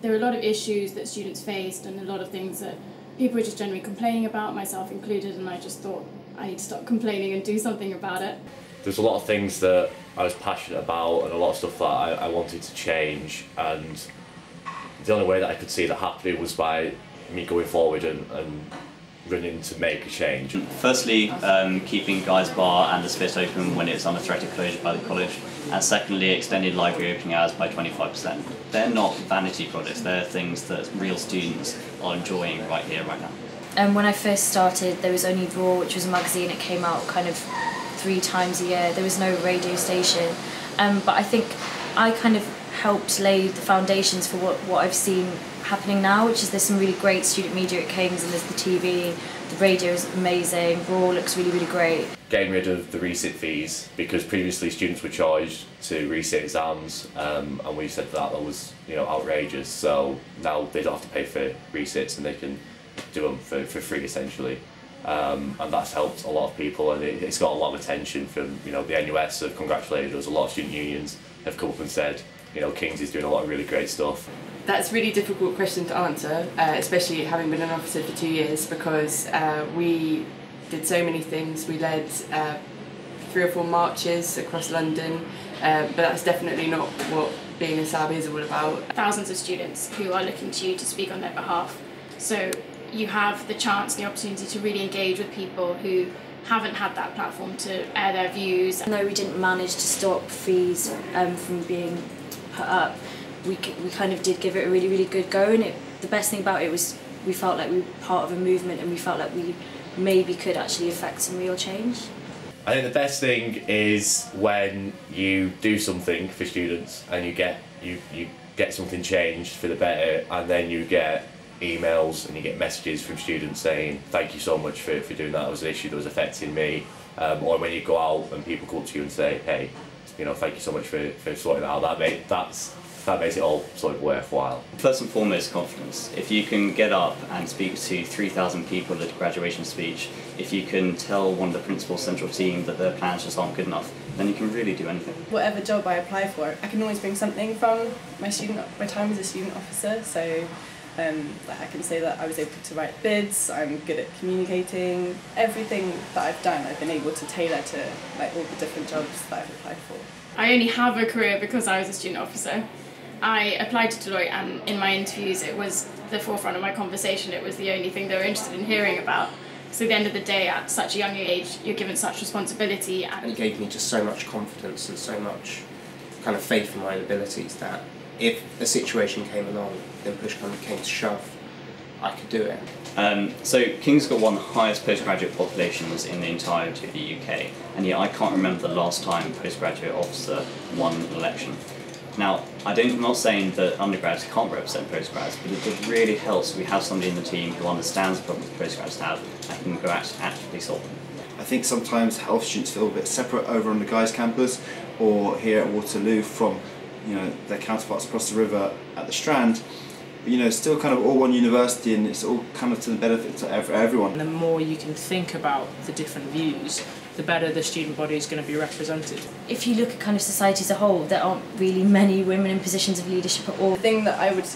There were a lot of issues that students faced and a lot of things that people were just generally complaining about, myself included, and I just thought I need to stop complaining and do something about it. There's a lot of things that I was passionate about and a lot of stuff that I wanted to change, and the only way that I could see that happening was by me going forward and running to make a change. Firstly, keeping Guy's Bar and the Spit open when it's under threat of closure by the college, and secondly, extended library opening hours by 25%. They're not vanity projects, they're things that real students are enjoying right here, right now. When I first started, there was only Raw, which was a magazine. It came out kind of 3 times a year. There was no radio station, but I think I kind of helped lay the foundations for what I've seen happening now, which is there's some really great student media at King's, and there's the TV, the radio is amazing, Raw looks really, really great. Getting rid of the resit fees, because previously students were charged to resit exams, and we said that was outrageous, so now they don't have to pay for resits and they can do them for free essentially. And that's helped a lot of people, and it's got a lot of attention from the NUS have congratulated us. A lot of student unions have come up and said King's is doing a lot of really great stuff. That's a really difficult question to answer, especially having been an officer for 2 years, because we did so many things. We led 3 or 4 marches across London, but that's definitely not what being a SAB is all about. Thousands of students who are looking to you to speak on their behalf. So you have the chance, the opportunity to really engage with people who haven't had that platform to air their views. And though we didn't manage to stop fees from being put up, we kind of did give it a really, really good go, and the best thing about it was we felt like we were part of a movement, and we felt like we maybe could actually affect some real change. I think the best thing is when you do something for students and you get something changed for the better, and then you get emails and you get messages from students saying thank you so much for doing that, it was an issue that was affecting me, or when you go out and people come to you and say hey, thank you so much for sorting that out, that makes it all sort of worthwhile. First and foremost, confidence. If you can get up and speak to 3,000 people at a graduation speech, if you can tell one of the principal's central team that their plans just aren't good enough, then you can really do anything. Whatever job I apply for, I can always bring something from my time as a student officer, so I can say that I was able to write bids, I'm good at communicating. Everything that I've done, I've been able to tailor to all the different jobs that I've applied for. I only have a career because I was a student officer. I applied to Deloitte, and in my interviews it was the forefront of my conversation. It was the only thing they were interested in hearing about. So at the end of the day, at such a young age, you're given such responsibility. And it gave me just so much confidence and so much kind of faith in my abilities that if a situation came along, then push came to shove, I could do it. So King's got one of the highest postgraduate populations in the entirety of the UK, and yet I can't remember the last time a postgraduate officer won an election. Now, I'm not saying that undergrads can't represent postgrads, but it really helps if we have somebody in the team who understands the problems postgrads have and can go out and actively solve them. I think sometimes health students feel a bit separate over on the Guy's campus or here at Waterloo from their counterparts across the river at the Strand. But, still kind of all one university, and it's all kind of to the benefit to everyone. And the more you can think about the different views, the better the student body is going to be represented. If you look at kind of society as a whole, there aren't really many women in positions of leadership at all. The thing that I would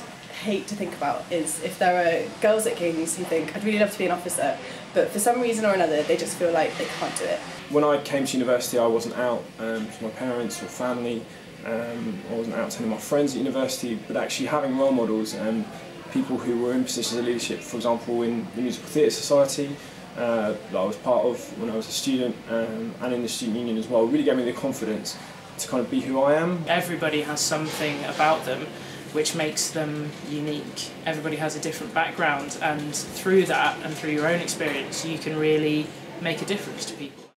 hate to think about is if there are girls at King's who think, I'd really love to be an officer, but for some reason or another they just feel like they can't do it. When I came to university, I wasn't out to my parents or family, I wasn't out to any of my friends at university, but actually having role models and people who were in positions of leadership, for example in the Musical Theatre Society, that I was part of when I was a student, and in the student union as well, really gave me the confidence to kind of be who I am. Everybody has something about them which makes them unique. Everybody has a different background, and through that and through your own experience you can really make a difference to people.